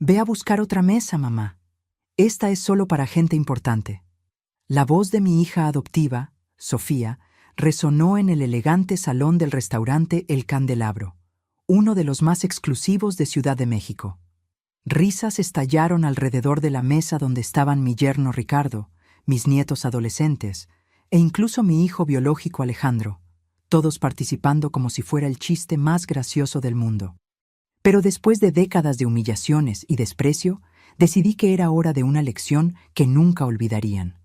Ve a buscar otra mesa, mamá. Esta es solo para gente importante. La voz de mi hija adoptiva, Sofía, resonó en el elegante salón del restaurante El Candelabro, uno de los más exclusivos de Ciudad de México. Risas estallaron alrededor de la mesa donde estaban mi yerno Ricardo, mis nietos adolescentes, e incluso mi hijo biológico Alejandro, todos participando como si fuera el chiste más gracioso del mundo. Pero después de décadas de humillaciones y desprecio, decidí que era hora de una lección que nunca olvidarían.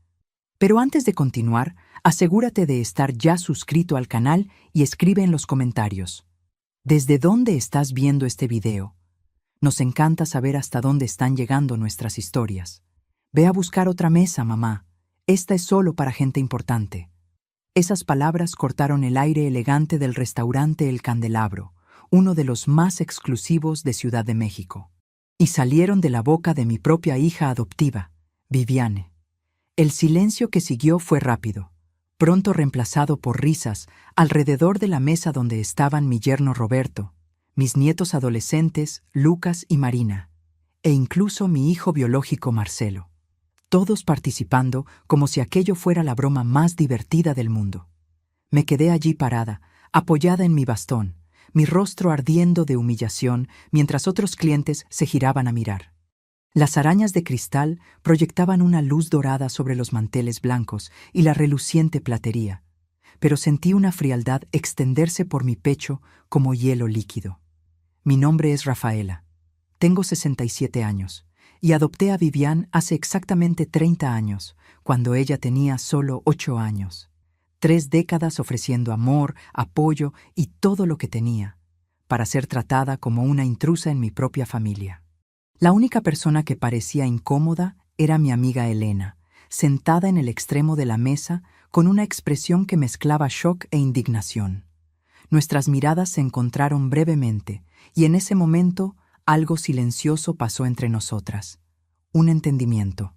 Pero antes de continuar, asegúrate de estar ya suscrito al canal y escribe en los comentarios: ¿desde dónde estás viendo este video? Nos encanta saber hasta dónde están llegando nuestras historias. Ve a buscar otra mesa, mamá. Esta es solo para gente importante. Esas palabras cortaron el aire elegante del restaurante El Candelabro, uno de los más exclusivos de Ciudad de México, y salieron de la boca de mi propia hija adoptiva, Viviane. El silencio que siguió fue rápido, pronto reemplazado por risas alrededor de la mesa donde estaban mi yerno Roberto, mis nietos adolescentes, Lucas y Marina, e incluso mi hijo biológico Marcelo, todos participando como si aquello fuera la broma más divertida del mundo. Me quedé allí parada, apoyada en mi bastón, mi rostro ardiendo de humillación mientras otros clientes se giraban a mirar. Las arañas de cristal proyectaban una luz dorada sobre los manteles blancos y la reluciente platería, pero sentí una frialdad extenderse por mi pecho como hielo líquido. Mi nombre es Rafaela. Tengo 67 años y adopté a Vivian hace exactamente 30 años, cuando ella tenía solo 8 años. 3 décadas ofreciendo amor, apoyo y todo lo que tenía, para ser tratada como una intrusa en mi propia familia. La única persona que parecía incómoda era mi amiga Elena, sentada en el extremo de la mesa con una expresión que mezclaba shock e indignación. Nuestras miradas se encontraron brevemente, y en ese momento algo silencioso pasó entre nosotras. Un entendimiento.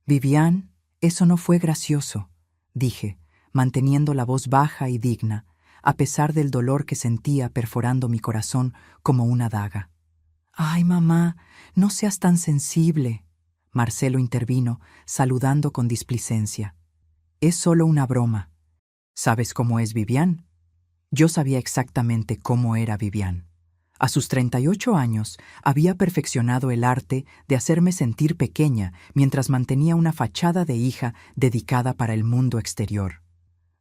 «Vivian, eso no fue gracioso», dije, manteniendo la voz baja y digna, a pesar del dolor que sentía perforando mi corazón como una daga. «Ay, mamá, no seas tan sensible», Marcelo intervino, saludando con displicencia. «Es solo una broma. ¿Sabes cómo es Vivian?» Yo sabía exactamente cómo era Vivian. A sus 38 años, había perfeccionado el arte de hacerme sentir pequeña mientras mantenía una fachada de hija dedicada para el mundo exterior.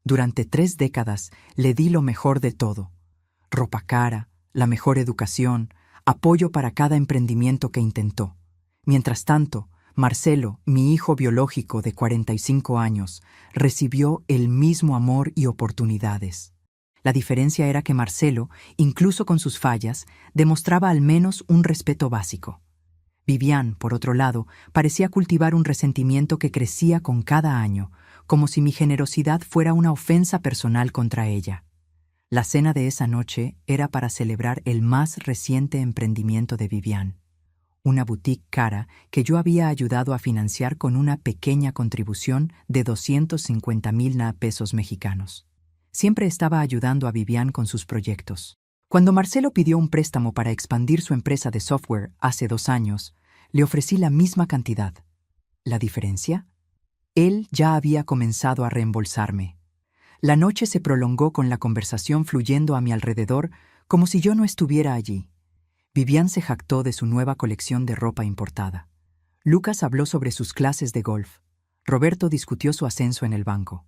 Durante 3 décadas le di lo mejor de todo: ropa cara, la mejor educación, apoyo para cada emprendimiento que intentó. Mientras tanto, Marcelo, mi hijo biológico de 45 años, recibió el mismo amor y oportunidades. La diferencia era que Marcelo, incluso con sus fallas, demostraba al menos un respeto básico. Vivian, por otro lado, parecía cultivar un resentimiento que crecía con cada año, como si mi generosidad fuera una ofensa personal contra ella. La cena de esa noche era para celebrar el más reciente emprendimiento de Vivian, una boutique cara que yo había ayudado a financiar con una pequeña contribución de 250,000 pesos mexicanos. Siempre estaba ayudando a Vivian con sus proyectos. Cuando Marcelo pidió un préstamo para expandir su empresa de software hace 2 años, le ofrecí la misma cantidad. ¿La diferencia? Él ya había comenzado a reembolsarme. La noche se prolongó con la conversación fluyendo a mi alrededor como si yo no estuviera allí. Vivian se jactó de su nueva colección de ropa importada. Lucas habló sobre sus clases de golf. Roberto discutió su ascenso en el banco.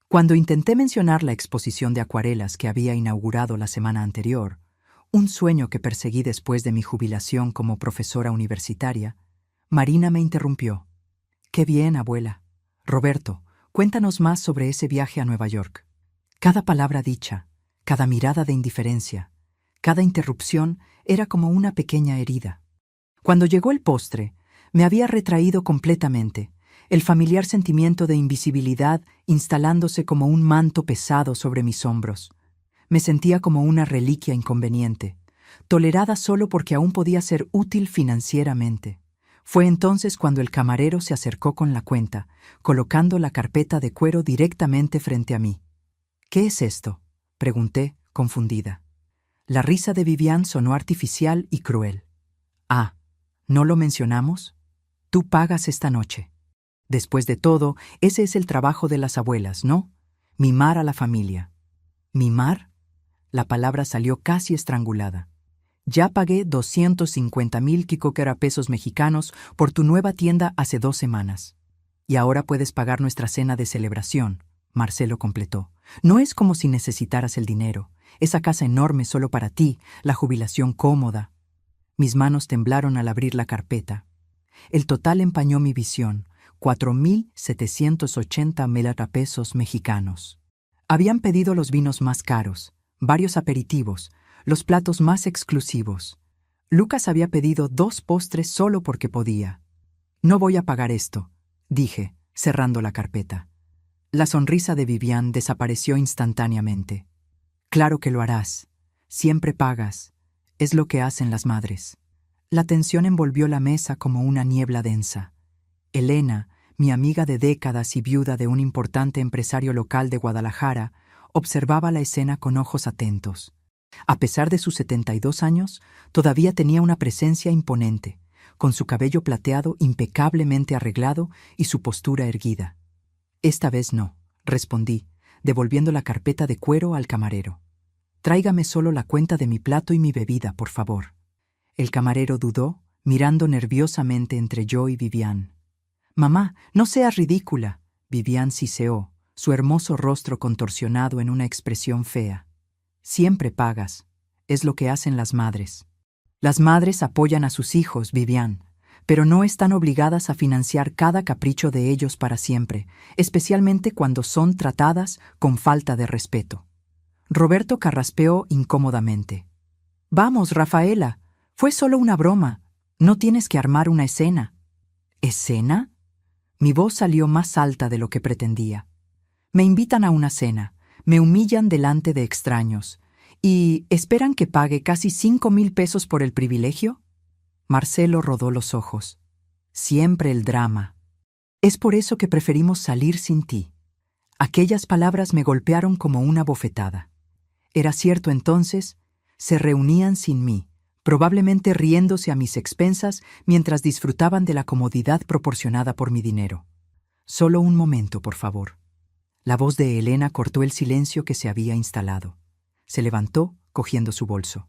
Cuando intenté mencionar la exposición de acuarelas que había inaugurado la semana anterior, un sueño que perseguí después de mi jubilación como profesora universitaria, Marina me interrumpió. «Qué bien, abuela. Roberto, cuéntanos más sobre ese viaje a Nueva York». Cada palabra dicha, cada mirada de indiferencia, cada interrupción era como una pequeña herida. Cuando llegó el postre, me había retraído completamente, el familiar sentimiento de invisibilidad instalándose como un manto pesado sobre mis hombros. Me sentía como una reliquia inconveniente, tolerada solo porque aún podía ser útil financieramente. Fue entonces cuando el camarero se acercó con la cuenta, colocando la carpeta de cuero directamente frente a mí. «¿Qué es esto?», pregunté, confundida. La risa de Vivian sonó artificial y cruel. «Ah, ¿No lo mencionamos? Tú pagas esta noche. Después de todo, ese es el trabajo de las abuelas, ¿no? Mimar a la familia. ¿Mimar? La palabra salió casi estrangulada. Ya pagué 250,000 pesos mexicanos por tu nueva tienda hace 2 semanas. Y ahora puedes pagar nuestra cena de celebración, Marcelo completó. No es como si necesitaras el dinero. Esa casa enorme solo para ti, la jubilación cómoda. Mis manos temblaron al abrir la carpeta. El total empañó mi visión, 4,780 pesos mexicanos. Habían pedido los vinos más caros, varios aperitivos, los platos más exclusivos. Lucas había pedido 2 postres solo porque podía. No voy a pagar esto, dije, cerrando la carpeta. La sonrisa de Vivian desapareció instantáneamente. Claro que lo harás. Siempre pagas. Es lo que hacen las madres. La tensión envolvió la mesa como una niebla densa. Elena, mi amiga de décadas y viuda de un importante empresario local de Guadalajara, observaba la escena con ojos atentos. A pesar de sus 72 años, todavía tenía una presencia imponente, con su cabello plateado impecablemente arreglado y su postura erguida. Esta vez no, respondí, devolviendo la carpeta de cuero al camarero. Tráigame solo la cuenta de mi plato y mi bebida, por favor. El camarero dudó, mirando nerviosamente entre yo y Vivian. Mamá, no seas ridícula. Vivian siseó, su hermoso rostro contorsionado en una expresión fea. Siempre pagas. Es lo que hacen las madres. Las madres apoyan a sus hijos, Vivian, pero no están obligadas a financiar cada capricho de ellos para siempre, especialmente cuando son tratadas con falta de respeto. Roberto carraspeó incómodamente. Vamos, Rafaela, fue solo una broma. No tienes que armar una escena. ¿Escena? Mi voz salió más alta de lo que pretendía. Me invitan a una cena, me humillan delante de extraños, ¿y esperan que pague casi 5,000 pesos por el privilegio? Marcelo rodó los ojos. Siempre el drama. Es por eso que preferimos salir sin ti. Aquellas palabras me golpearon como una bofetada. Era cierto entonces, se reunían sin mí, probablemente riéndose a mis expensas mientras disfrutaban de la comodidad proporcionada por mi dinero. Solo un momento, por favor. La voz de Elena cortó el silencio que se había instalado. Se levantó, cogiendo su bolso.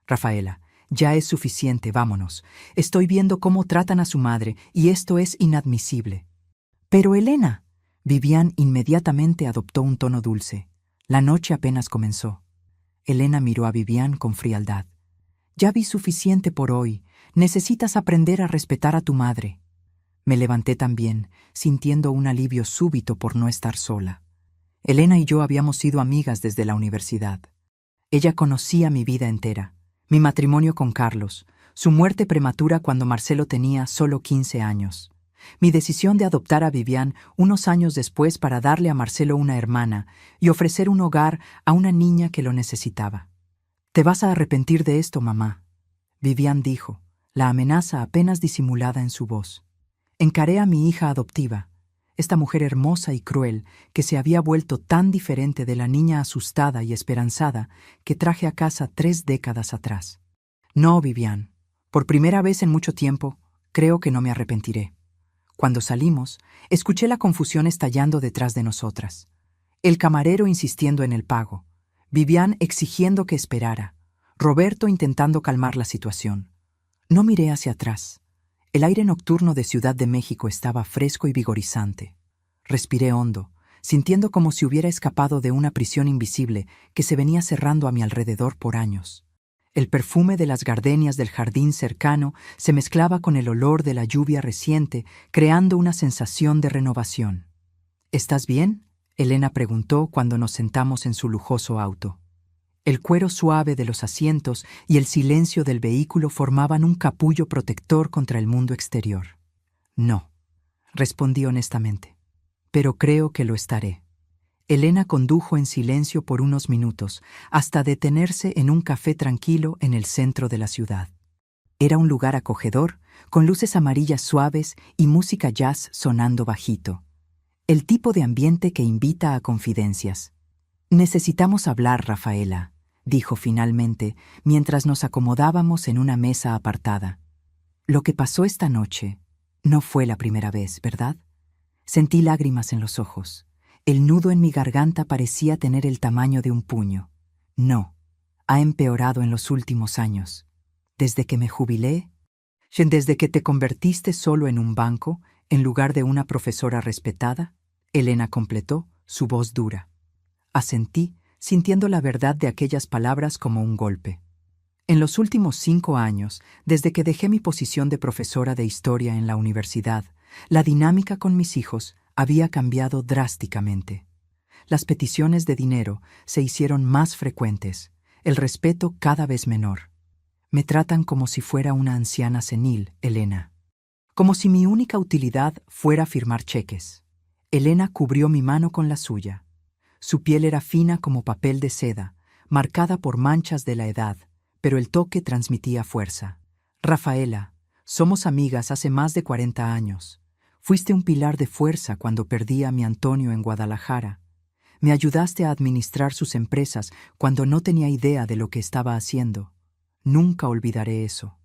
Rafaela, ya es suficiente, vámonos. Estoy viendo cómo tratan a su madre y esto es inadmisible. Pero Elena, Vivian inmediatamente adoptó un tono dulce. La noche apenas comenzó. Elena miró a Vivian con frialdad. Ya vi suficiente por hoy. Necesitas aprender a respetar a tu madre. Me levanté también, sintiendo un alivio súbito por no estar sola. Elena y yo habíamos sido amigas desde la universidad. Ella conocía mi vida entera, mi matrimonio con Carlos, su muerte prematura cuando Marcelo tenía solo 15 años, mi decisión de adoptar a Vivian unos años después para darle a Marcelo una hermana y ofrecer un hogar a una niña que lo necesitaba. «Te vas a arrepentir de esto, mamá», Vivian dijo, la amenaza apenas disimulada en su voz. Encaré a mi hija adoptiva, esta mujer hermosa y cruel que se había vuelto tan diferente de la niña asustada y esperanzada que traje a casa 3 décadas atrás. No, Vivian, por primera vez en mucho tiempo, creo que no me arrepentiré. Cuando salimos, escuché la confusión estallando detrás de nosotras. El camarero insistiendo en el pago, Vivian exigiendo que esperara, Roberto intentando calmar la situación. No miré hacia atrás. El aire nocturno de Ciudad de México estaba fresco y vigorizante. Respiré hondo, sintiendo como si hubiera escapado de una prisión invisible que se venía cerrando a mi alrededor por años. El perfume de las gardenias del jardín cercano se mezclaba con el olor de la lluvia reciente, creando una sensación de renovación. ¿Estás bien?, Elena preguntó cuando nos sentamos en su lujoso auto. El cuero suave de los asientos y el silencio del vehículo formaban un capullo protector contra el mundo exterior. No, respondí honestamente, pero creo que lo estaré. Elena condujo en silencio por unos minutos, hasta detenerse en un café tranquilo en el centro de la ciudad. Era un lugar acogedor, con luces amarillas suaves y música jazz sonando bajito. El tipo de ambiente que invita a confidencias. «Necesitamos hablar, Rafaela», dijo finalmente, mientras nos acomodábamos en una mesa apartada. Lo que pasó esta noche no fue la primera vez, ¿verdad? Sentí lágrimas en los ojos. El nudo en mi garganta parecía tener el tamaño de un puño. No, ha empeorado en los últimos años. Desde que me jubilé, desde que te convertiste solo en un banco, en lugar de una profesora respetada, Elena completó, su voz dura. Asentí, sintiendo la verdad de aquellas palabras como un golpe. En los últimos 5 años, desde que dejé mi posición de profesora de historia en la universidad, la dinámica con mis hijos había cambiado drásticamente. Las peticiones de dinero se hicieron más frecuentes, el respeto cada vez menor. Me tratan como si fuera una anciana senil, Elena. Como si mi única utilidad fuera firmar cheques. Elena cubrió mi mano con la suya. Su piel era fina como papel de seda, marcada por manchas de la edad, pero el toque transmitía fuerza. Rafaela, somos amigas hace más de 40 años. Fuiste un pilar de fuerza cuando perdí a mi Antonio en Guadalajara. Me ayudaste a administrar sus empresas cuando no tenía idea de lo que estaba haciendo. Nunca olvidaré eso.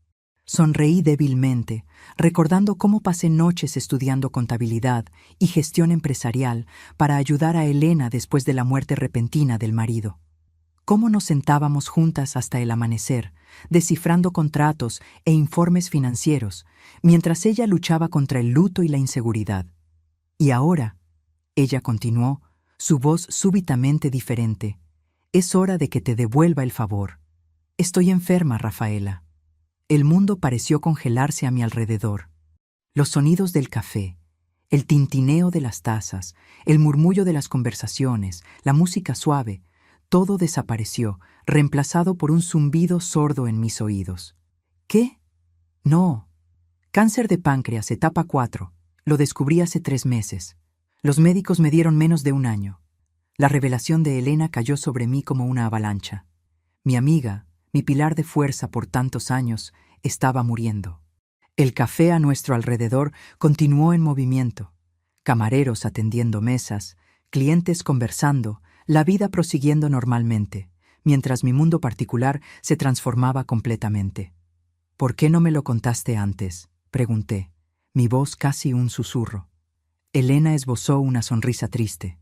Sonreí débilmente, recordando cómo pasé noches estudiando contabilidad y gestión empresarial para ayudar a Elena después de la muerte repentina del marido. Cómo nos sentábamos juntas hasta el amanecer, descifrando contratos e informes financieros, mientras ella luchaba contra el luto y la inseguridad. Y ahora, ella continuó, su voz súbitamente diferente, es hora de que te devuelva el favor. Estoy enferma, Rafaela. El mundo pareció congelarse a mi alrededor. Los sonidos del café, el tintineo de las tazas, el murmullo de las conversaciones, la música suave, todo desapareció, reemplazado por un zumbido sordo en mis oídos. ¿Qué? No. Cáncer de páncreas, etapa 4. Lo descubrí hace 3 meses. Los médicos me dieron menos de 1 año. La revelación de Elena cayó sobre mí como una avalancha. Mi amiga, mi pilar de fuerza por tantos años, estaba muriendo. El café a nuestro alrededor continuó en movimiento. Camareros atendiendo mesas, clientes conversando, la vida prosiguiendo normalmente, mientras mi mundo particular se transformaba completamente. ¿Por qué no me lo contaste antes?, pregunté, mi voz casi un susurro. Elena esbozó una sonrisa triste.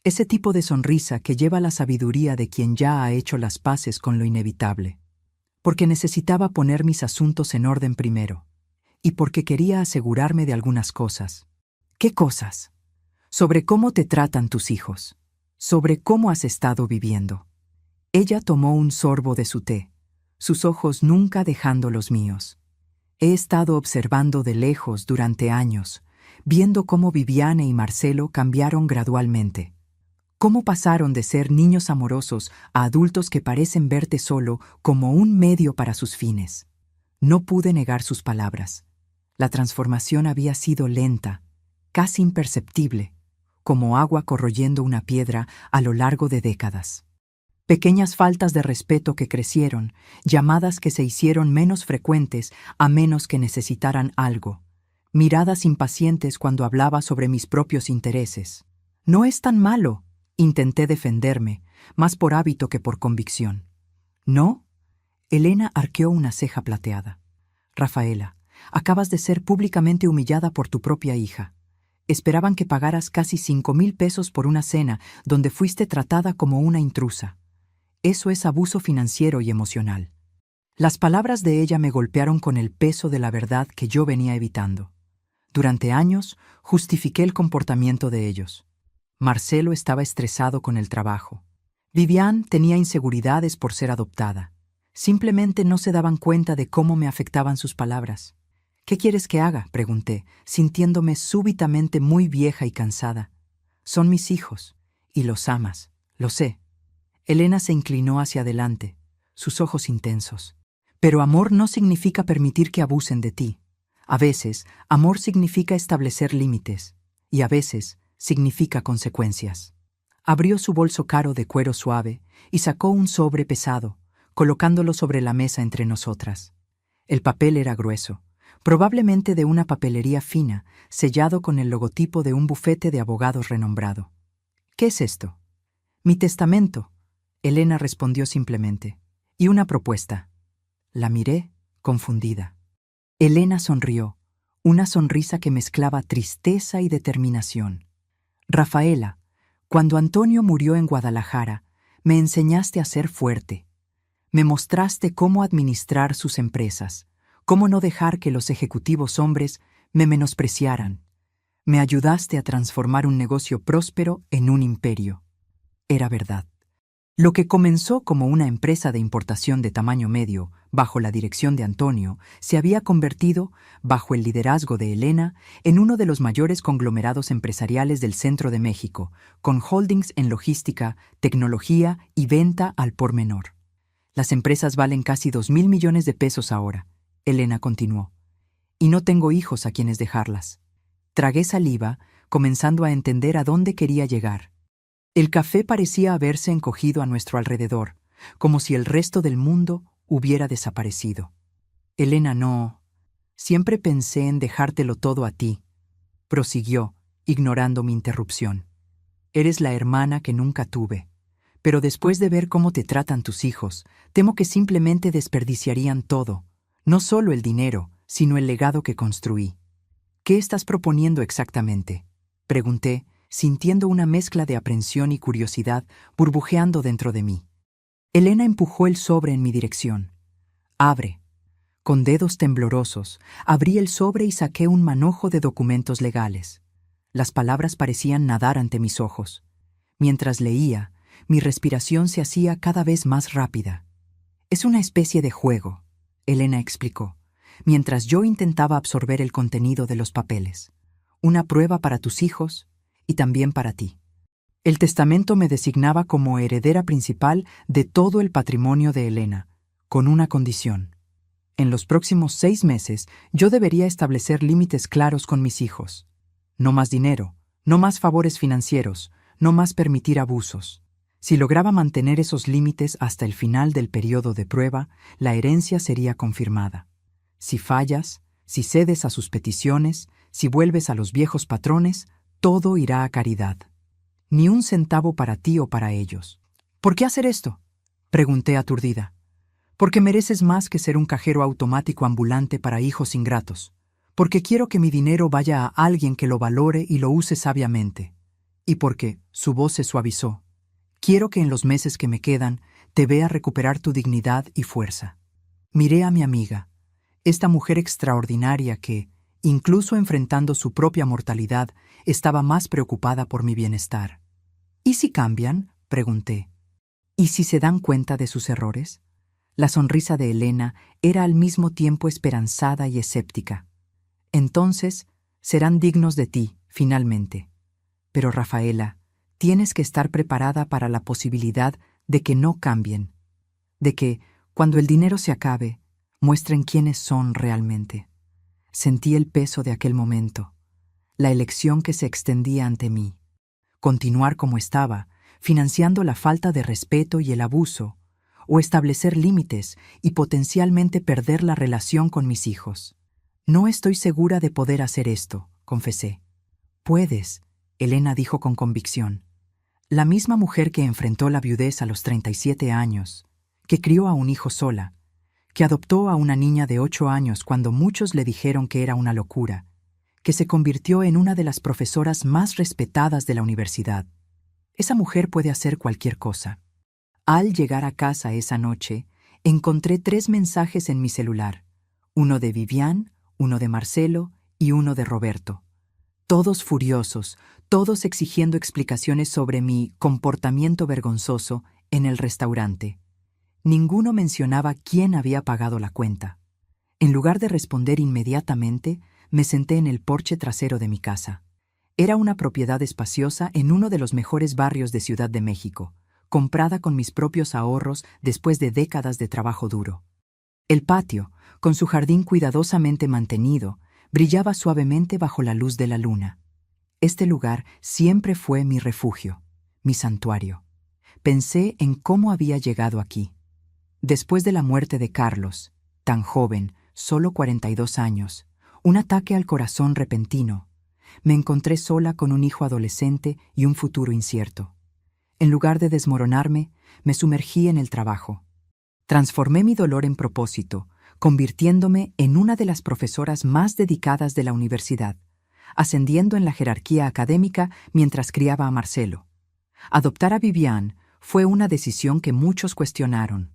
Ese tipo de sonrisa que lleva la sabiduría de quien ya ha hecho las paces con lo inevitable. Porque necesitaba poner mis asuntos en orden primero. Y porque quería asegurarme de algunas cosas. ¿Qué cosas? Sobre cómo te tratan tus hijos. Sobre cómo has estado viviendo. Ella tomó un sorbo de su té, sus ojos nunca dejando los míos. He estado observando de lejos durante años, viendo cómo Viviane y Marcelo cambiaron gradualmente. Cómo pasaron de ser niños amorosos a adultos que parecen verte solo como un medio para sus fines. No pude negar sus palabras. La transformación había sido lenta, casi imperceptible, como agua corroyendo una piedra a lo largo de décadas. Pequeñas faltas de respeto que crecieron, llamadas que se hicieron menos frecuentes a menos que necesitaran algo, miradas impacientes cuando hablaba sobre mis propios intereses. No es tan malo, intenté defenderme, más por hábito que por convicción. ¿No? Elena arqueó una ceja plateada. Rafaela, acabas de ser públicamente humillada por tu propia hija. Esperaban que pagaras casi 5,000 pesos por una cena donde fuiste tratada como una intrusa. Eso es abuso financiero y emocional. Las palabras de ella me golpearon con el peso de la verdad que yo venía evitando. Durante años, justifiqué el comportamiento de ellos. Marcelo estaba estresado con el trabajo. Viviane tenía inseguridades por ser adoptada. Simplemente no se daban cuenta de cómo me afectaban sus palabras. ¿Qué quieres que haga?, pregunté, sintiéndome súbitamente muy vieja y cansada. Son mis hijos, y los amas, lo sé. Elena se inclinó hacia adelante, sus ojos intensos. Pero amor no significa permitir que abusen de ti. A veces, amor significa establecer límites, y a veces significa consecuencias. Abrió su bolso caro de cuero suave y sacó un sobre pesado, colocándolo sobre la mesa entre nosotras. El papel era grueso, probablemente de una papelería fina, sellado con el logotipo de un bufete de abogados renombrado. ¿Qué es esto? Mi testamento, Elena respondió simplemente. Y una propuesta. La miré, confundida. Elena sonrió, una sonrisa que mezclaba tristeza y determinación. Rafaela, cuando Antonio murió en Guadalajara, me enseñaste a ser fuerte. Me mostraste cómo administrar sus empresas, cómo no dejar que los ejecutivos hombres me menospreciaran. Me ayudaste a transformar un negocio próspero en un imperio. Era verdad. Lo que comenzó como una empresa de importación de tamaño medio, bajo la dirección de Antonio, se había convertido, bajo el liderazgo de Elena, en uno de los mayores conglomerados empresariales del centro de México, con holdings en logística, tecnología y venta al por menor. Las empresas valen casi 2.000 millones de pesos ahora, Elena continuó. Y no tengo hijos a quienes dejarlas. Tragué saliva, comenzando a entender a dónde quería llegar. El café parecía haberse encogido a nuestro alrededor, como si el resto del mundo hubiera desaparecido. Elena, no. Siempre pensé en dejártelo todo a ti, prosiguió, ignorando mi interrupción. Eres la hermana que nunca tuve, pero después de ver cómo te tratan tus hijos, temo que simplemente desperdiciarían todo, no solo el dinero, sino el legado que construí. ¿Qué estás proponiendo exactamente?, pregunté, sintiendo una mezcla de aprensión y curiosidad burbujeando dentro de mí. Elena empujó el sobre en mi dirección. Abre. Con dedos temblorosos, abrí el sobre y saqué un manojo de documentos legales. Las palabras parecían nadar ante mis ojos. Mientras leía, mi respiración se hacía cada vez más rápida. Es una especie de juego, Elena explicó, mientras yo intentaba absorber el contenido de los papeles. Una prueba para tus hijos y también para ti. El testamento me designaba como heredera principal de todo el patrimonio de Elena, con una condición. En los próximos 6 meses yo debería establecer límites claros con mis hijos. No más dinero, no más favores financieros, no más permitir abusos. Si lograba mantener esos límites hasta el final del periodo de prueba, la herencia sería confirmada. Si fallas, si cedes a sus peticiones, si vuelves a los viejos patrones, todo irá a caridad. Ni un centavo para ti o para ellos. ¿Por qué hacer esto?, pregunté aturdida. Porque mereces más que ser un cajero automático ambulante para hijos ingratos. Porque quiero que mi dinero vaya a alguien que lo valore y lo use sabiamente. Y porque, su voz se suavizó, quiero que en los meses que me quedan te vea recuperar tu dignidad y fuerza. Miré a mi amiga, esta mujer extraordinaria que, incluso enfrentando su propia mortalidad, estaba más preocupada por mi bienestar. ¿Y si cambian?, pregunté. ¿Y si se dan cuenta de sus errores? La sonrisa de Elena era al mismo tiempo esperanzada y escéptica. Entonces, serán dignos de ti, finalmente. Pero, Rafaela, tienes que estar preparada para la posibilidad de que no cambien, de que, cuando el dinero se acabe, muestren quiénes son realmente. Sentí el peso de aquel momento, la elección que se extendía ante mí. Continuar como estaba, financiando la falta de respeto y el abuso, o establecer límites y potencialmente perder la relación con mis hijos. No estoy segura de poder hacer esto, confesé. Puedes, Elena dijo con convicción. La misma mujer que enfrentó la viudez a los 37 años, que crió a un hijo sola, que adoptó a una niña de 8 años cuando muchos le dijeron que era una locura, que se convirtió en una de las profesoras más respetadas de la universidad. Esa mujer puede hacer cualquier cosa. Al llegar a casa esa noche, encontré 3 mensajes en mi celular, uno de Vivian, uno de Marcelo y uno de Roberto. Todos furiosos, todos exigiendo explicaciones sobre mi comportamiento vergonzoso en el restaurante. Ninguno mencionaba quién había pagado la cuenta. En lugar de responder inmediatamente, me senté en el porche trasero de mi casa. Era una propiedad espaciosa en uno de los mejores barrios de Ciudad de México, comprada con mis propios ahorros después de décadas de trabajo duro. El patio, con su jardín cuidadosamente mantenido, brillaba suavemente bajo la luz de la luna. Este lugar siempre fue mi refugio, mi santuario. Pensé en cómo había llegado aquí. Después de la muerte de Carlos, tan joven, solo 42 años, un ataque al corazón repentino, me encontré sola con un hijo adolescente y un futuro incierto. En lugar de desmoronarme, me sumergí en el trabajo. Transformé mi dolor en propósito, convirtiéndome en una de las profesoras más dedicadas de la universidad, ascendiendo en la jerarquía académica mientras criaba a Marcelo. Adoptar a Viviane fue una decisión que muchos cuestionaron.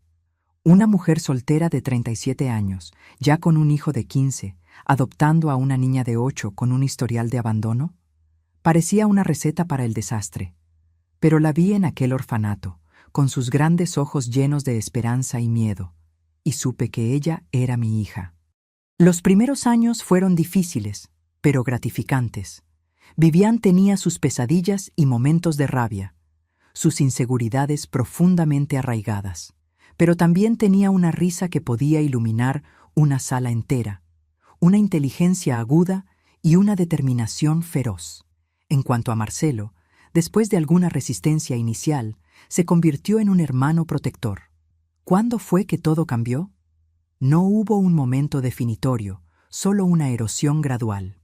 Una mujer soltera de 37 años, ya con un hijo de 15, adoptando a una niña de 8 con un historial de abandono, parecía una receta para el desastre. Pero la vi en aquel orfanato, con sus grandes ojos llenos de esperanza y miedo, y supe que ella era mi hija. Los primeros años fueron difíciles, pero gratificantes. Viviane tenía sus pesadillas y momentos de rabia, sus inseguridades profundamente arraigadas, pero también tenía una risa que podía iluminar una sala entera, una inteligencia aguda y una determinación feroz. En cuanto a Marcelo, después de alguna resistencia inicial, se convirtió en un hermano protector. ¿Cuándo fue que todo cambió? No hubo un momento definitorio, solo una erosión gradual.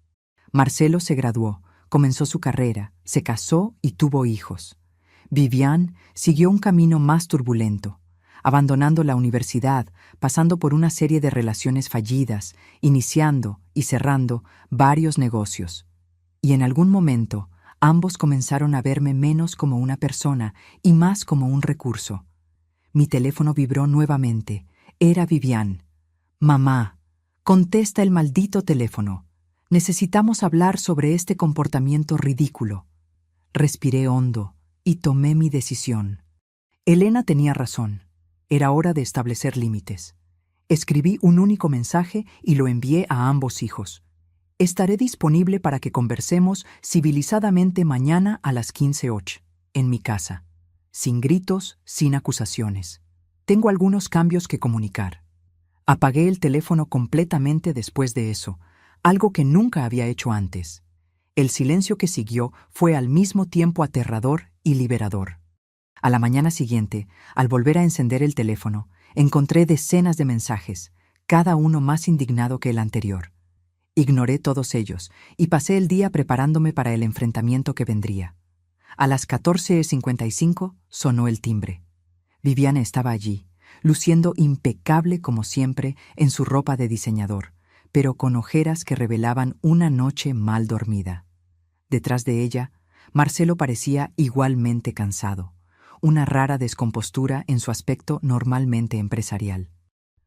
Marcelo se graduó, comenzó su carrera, se casó y tuvo hijos. Viviane siguió un camino más turbulento, abandonando la universidad, pasando por una serie de relaciones fallidas, iniciando y cerrando varios negocios. Y en algún momento, ambos comenzaron a verme menos como una persona y más como un recurso. Mi teléfono vibró nuevamente. Era Viviane. «Mamá, contesta el maldito teléfono. Necesitamos hablar sobre este comportamiento ridículo». Respiré hondo y tomé mi decisión. Elena tenía razón. Era hora de establecer límites. Escribí un único mensaje y lo envié a ambos hijos. «Estaré disponible para que conversemos civilizadamente mañana a las 15:08, en mi casa. Sin gritos, sin acusaciones. Tengo algunos cambios que comunicar». Apagué el teléfono completamente después de eso, algo que nunca había hecho antes. El silencio que siguió fue al mismo tiempo aterrador y liberador. A la mañana siguiente, al volver a encender el teléfono, encontré decenas de mensajes, cada uno más indignado que el anterior. Ignoré todos ellos y pasé el día preparándome para el enfrentamiento que vendría. A las 14:55 sonó el timbre. Viviane estaba allí, luciendo impecable como siempre en su ropa de diseñador, pero con ojeras que revelaban una noche mal dormida. Detrás de ella, Marcelo parecía igualmente cansado, una rara descompostura en su aspecto normalmente empresarial.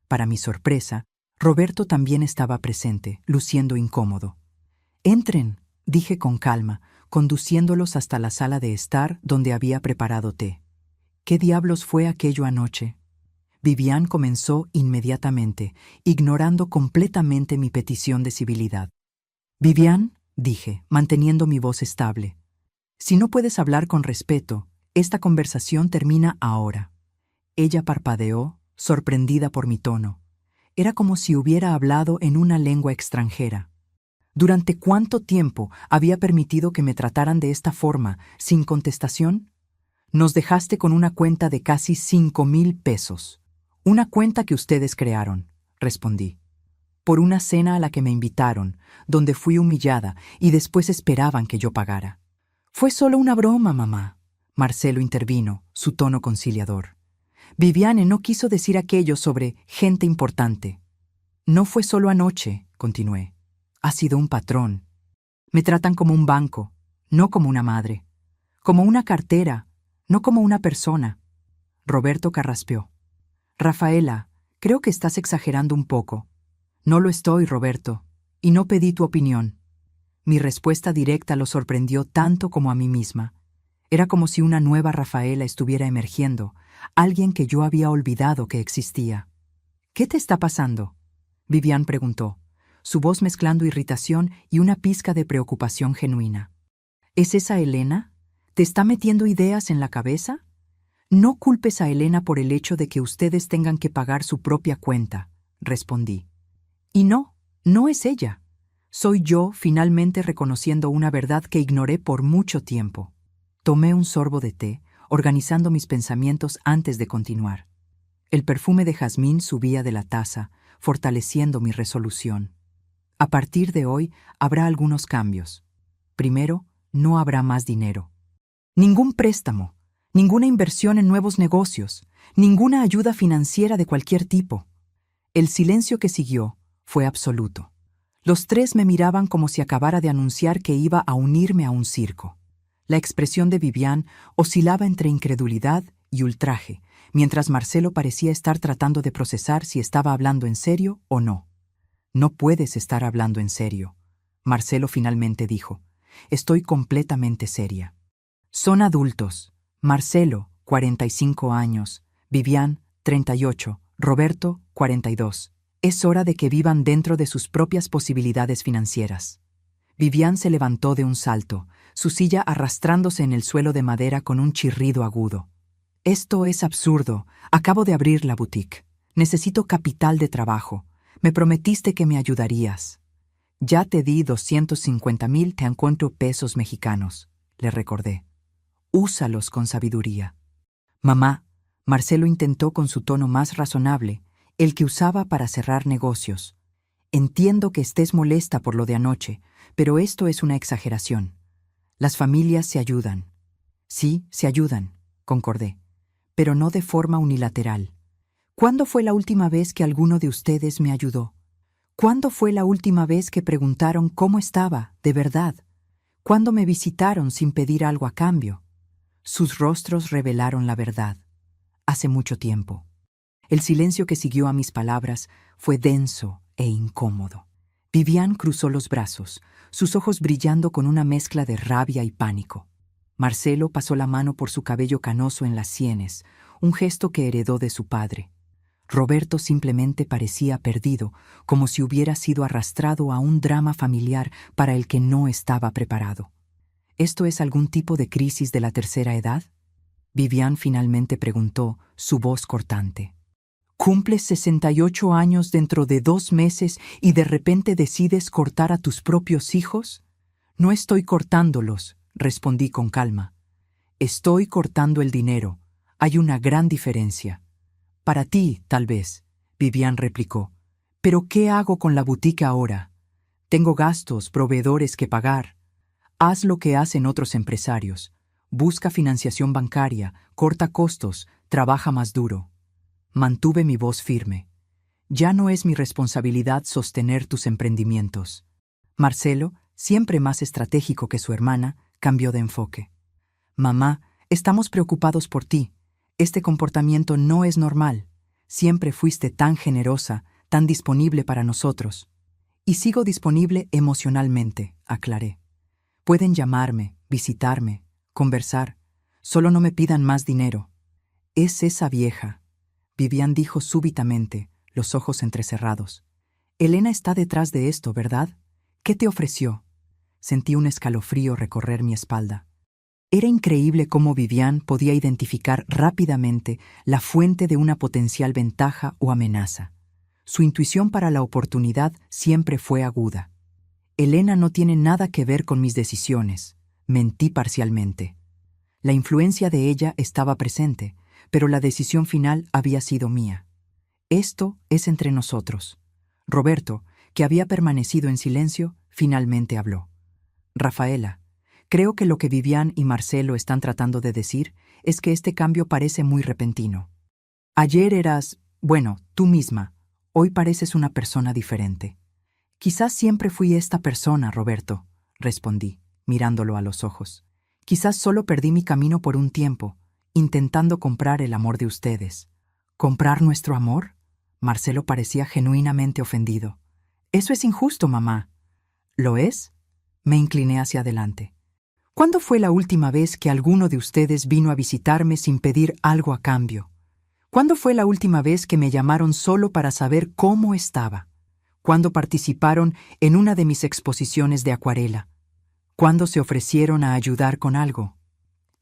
Para mi sorpresa, Roberto también estaba presente, luciendo incómodo. «Entren», dije con calma, conduciéndolos hasta la sala de estar donde había preparado té. «¿Qué diablos fue aquello anoche?». Viviane comenzó inmediatamente, ignorando completamente mi petición de civilidad. «Viviane», dije, manteniendo mi voz estable, «si no puedes hablar con respeto, esta conversación termina ahora». Ella parpadeó, sorprendida por mi tono. Era como si hubiera hablado en una lengua extranjera. ¿Durante cuánto tiempo había permitido que me trataran de esta forma, sin contestación? «Nos dejaste con una cuenta de casi 5,000 pesos. Una cuenta que ustedes crearon», respondí. «Por una cena a la que me invitaron, donde fui humillada y después esperaban que yo pagara». «Fue solo una broma, mamá», Marcelo intervino, su tono conciliador. «Viviane no quiso decir aquello sobre gente importante». «No fue solo anoche», continué. «Ha sido un patrón. Me tratan como un banco, no como una madre. Como una cartera, no como una persona». Roberto carraspeó. «Rafaela, creo que estás exagerando un poco». «No lo estoy, Roberto, y no pedí tu opinión». Mi respuesta directa lo sorprendió tanto como a mí misma. Era como si una nueva Rafaela estuviera emergiendo, alguien que yo había olvidado que existía. «¿Qué te está pasando?», Viviane preguntó, su voz mezclando irritación y una pizca de preocupación genuina. «¿Es esa Elena? ¿Te está metiendo ideas en la cabeza? No culpes a Elena por el hecho de que ustedes tengan que pagar su propia cuenta», respondí. «Y no es ella. Soy yo finalmente reconociendo una verdad que ignoré por mucho tiempo». Tomé un sorbo de té, organizando mis pensamientos antes de continuar. El perfume de jazmín subía de la taza, fortaleciendo mi resolución. A partir de hoy habrá algunos cambios. Primero, no habrá más dinero. Ningún préstamo, ninguna inversión en nuevos negocios, ninguna ayuda financiera de cualquier tipo. El silencio que siguió fue absoluto. Los tres me miraban como si acabara de anunciar que iba a unirme a un circo. La expresión de Vivian oscilaba entre incredulidad y ultraje, mientras Marcelo parecía estar tratando de procesar si estaba hablando en serio o no. «No puedes estar hablando en serio», Marcelo finalmente dijo. «Estoy completamente seria». Son adultos. Marcelo, 45 años. Vivian, 38. Roberto, 42. Es hora de que vivan dentro de sus propias posibilidades financieras. Vivian se levantó de un salto, su silla arrastrándose en el suelo de madera con un chirrido agudo. «Esto es absurdo. Acabo de abrir la boutique. Necesito capital de trabajo. Me prometiste que me ayudarías». «Ya te di 250,000 te encuentro pesos mexicanos», le recordé. «Úsalos con sabiduría». «Mamá», Marcelo intentó con su tono más razonable, el que usaba para cerrar negocios. «Entiendo que estés molesta por lo de anoche, pero esto es una exageración. Las familias se ayudan». «Sí, se ayudan», concordé, «pero no de forma unilateral. ¿Cuándo fue la última vez que alguno de ustedes me ayudó? ¿Cuándo fue la última vez que preguntaron cómo estaba, de verdad? ¿Cuándo me visitaron sin pedir algo a cambio?» Sus rostros revelaron la verdad. Hace mucho tiempo. El silencio que siguió a mis palabras fue denso e incómodo. Vivian cruzó los brazos, sus ojos brillando con una mezcla de rabia y pánico. Marcelo pasó la mano por su cabello canoso en las sienes, un gesto que heredó de su padre. Roberto simplemente parecía perdido, como si hubiera sido arrastrado a un drama familiar para el que no estaba preparado. ¿Esto es algún tipo de crisis de la tercera edad?, Vivian finalmente preguntó, su voz cortante. ¿Cumples 68 años dentro de 2 meses y de repente decides cortar a tus propios hijos? «No estoy cortándolos», respondí con calma. «Estoy cortando el dinero. Hay una gran diferencia». «Para ti, tal vez», Vivian replicó. «Pero ¿qué hago con la boutique ahora? Tengo gastos, proveedores que pagar». «Haz lo que hacen otros empresarios. Busca financiación bancaria, corta costos, trabaja más duro». Mantuve mi voz firme. «Ya no es mi responsabilidad sostener tus emprendimientos». Marcelo, siempre más estratégico que su hermana, cambió de enfoque. «Mamá, estamos preocupados por ti. Este comportamiento no es normal. Siempre fuiste tan generosa, tan disponible para nosotros». «Y sigo disponible emocionalmente», aclaré. «Pueden llamarme, visitarme, conversar. Solo no me pidan más dinero». «Es esa vieja», Vivian dijo súbitamente, los ojos entrecerrados. «Elena está detrás de esto, ¿verdad? ¿Qué te ofreció?» Sentí un escalofrío recorrer mi espalda. Era increíble cómo Vivian podía identificar rápidamente la fuente de una potencial ventaja o amenaza. Su intuición para la oportunidad siempre fue aguda. «Elena no tiene nada que ver con mis decisiones», mentí parcialmente. La influencia de ella estaba presente, pero la decisión final había sido mía. «Esto es entre nosotros». Roberto, que había permanecido en silencio, finalmente habló. «Rafaela, creo que lo que Vivian y Marcelo están tratando de decir es que este cambio parece muy repentino. Ayer eras, bueno, tú misma. Hoy pareces una persona diferente». «Quizás siempre fui esta persona, Roberto», respondí, mirándolo a los ojos. «Quizás solo perdí mi camino por un tiempo, intentando comprar el amor de ustedes». «¿Comprar nuestro amor?», Marcelo parecía genuinamente ofendido. «Eso es injusto, mamá». «¿Lo es?», me incliné hacia adelante. «¿Cuándo fue la última vez que alguno de ustedes vino a visitarme sin pedir algo a cambio? ¿Cuándo fue la última vez que me llamaron solo para saber cómo estaba? ¿Cuándo participaron en una de mis exposiciones de acuarela? ¿Cuándo se ofrecieron a ayudar con algo?».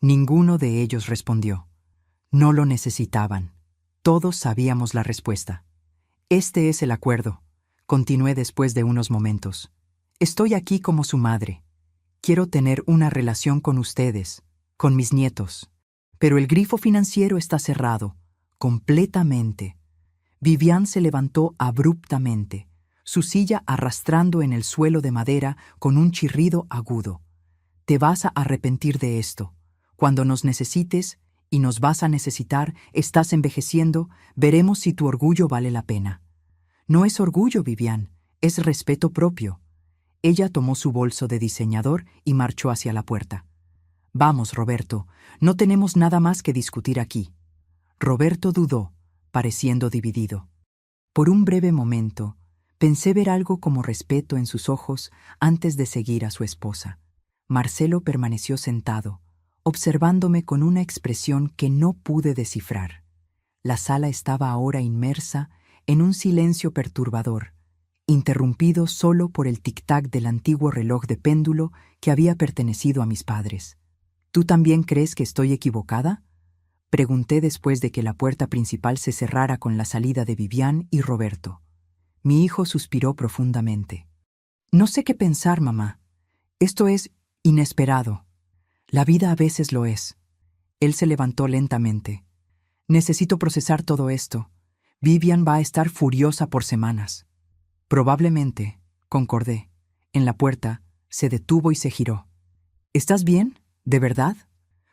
Ninguno de ellos respondió. No lo necesitaban. Todos sabíamos la respuesta. «Este es el acuerdo», continué después de unos momentos. «Estoy aquí como su madre. Quiero tener una relación con ustedes, con mis nietos. Pero el grifo financiero está cerrado, completamente». Vivian se levantó abruptamente, su silla arrastrando en el suelo de madera con un chirrido agudo. «Te vas a arrepentir de esto. Cuando nos necesites, y nos vas a necesitar, estás envejeciendo, veremos si tu orgullo vale la pena». No es orgullo, Vivian, es respeto propio. Ella tomó su bolso de diseñador y marchó hacia la puerta. Vamos, Roberto, no tenemos nada más que discutir aquí. Roberto dudó, pareciendo dividido. Por un breve momento, pensé ver algo como respeto en sus ojos antes de seguir a su esposa. Marcelo permaneció sentado, observándome con una expresión que no pude descifrar. La sala estaba ahora inmersa en un silencio perturbador, interrumpido solo por el tic-tac del antiguo reloj de péndulo que había pertenecido a mis padres. ¿Tú también crees que estoy equivocada?, pregunté después de que la puerta principal se cerrara con la salida de Vivian y Roberto. Mi hijo suspiró profundamente. No sé qué pensar, mamá. Esto es inesperado. La vida a veces lo es. Él se levantó lentamente. Necesito procesar todo esto. Vivian va a estar furiosa por semanas. Probablemente, concordé. En la puerta, se detuvo y se giró. ¿Estás bien? ¿De verdad?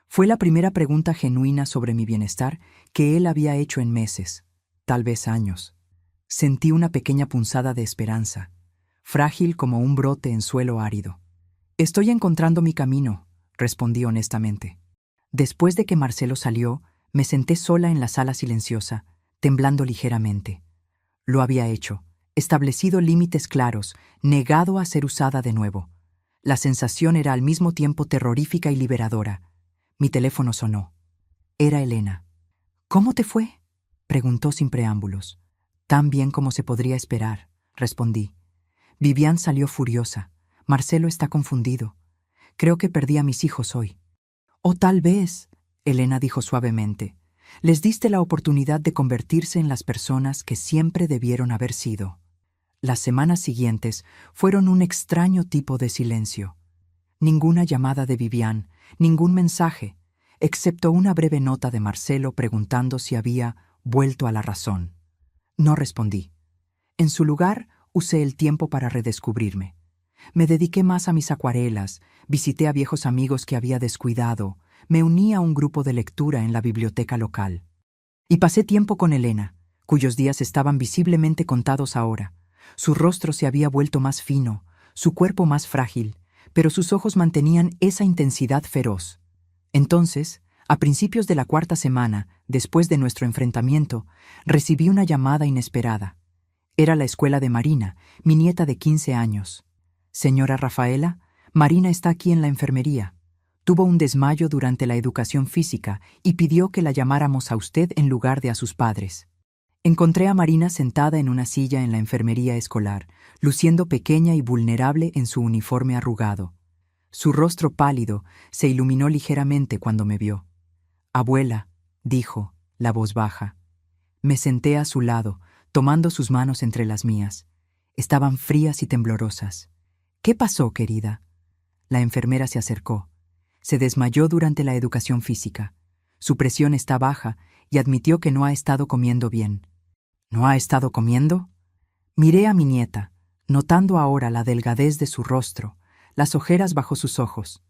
Fue la primera pregunta genuina sobre mi bienestar que él había hecho en meses, tal vez años. Sentí una pequeña punzada de esperanza, frágil como un brote en suelo árido. Estoy encontrando mi camino, respondí honestamente. Después de que Marcelo salió, me senté sola en la sala silenciosa, temblando ligeramente. Lo había hecho, establecido límites claros, negado a ser usada de nuevo. La sensación era al mismo tiempo terrorífica y liberadora. Mi teléfono sonó. Era Elena. ¿Cómo te fue?, preguntó sin preámbulos. Tan bien como se podría esperar, respondí. Vivian salió furiosa. Marcelo está confundido. Creo que perdí a mis hijos hoy. O tal vez, Elena dijo suavemente, les diste la oportunidad de convertirse en las personas que siempre debieron haber sido. Las semanas siguientes fueron un extraño tipo de silencio. Ninguna llamada de Vivian, ningún mensaje, excepto una breve nota de Marcelo preguntando si había vuelto a la razón. No respondí. En su lugar, usé el tiempo para redescubrirme. Me dediqué más a mis acuarelas, visité a viejos amigos que había descuidado, me uní a un grupo de lectura en la biblioteca local. Y pasé tiempo con Elena, cuyos días estaban visiblemente contados ahora. Su rostro se había vuelto más fino, su cuerpo más frágil, pero sus ojos mantenían esa intensidad feroz. Entonces, a principios de la cuarta semana, después de nuestro enfrentamiento, recibí una llamada inesperada. Era la escuela de Marina, mi nieta de 15 años. Señora Rafaela, Marina está aquí en la enfermería. Tuvo un desmayo durante la educación física y pidió que la llamáramos a usted en lugar de a sus padres. Encontré a Marina sentada en una silla en la enfermería escolar, luciendo pequeña y vulnerable en su uniforme arrugado. Su rostro pálido se iluminó ligeramente cuando me vio. «Abuela», dijo, la voz baja. Me senté a su lado, tomando sus manos entre las mías. Estaban frías y temblorosas. «¿Qué pasó, querida?». La enfermera se acercó. Se desmayó durante la educación física. Su presión está baja y admitió que no ha estado comiendo bien. ¿No ha estado comiendo? Miré a mi nieta, notando ahora la delgadez de su rostro, las ojeras bajo sus ojos.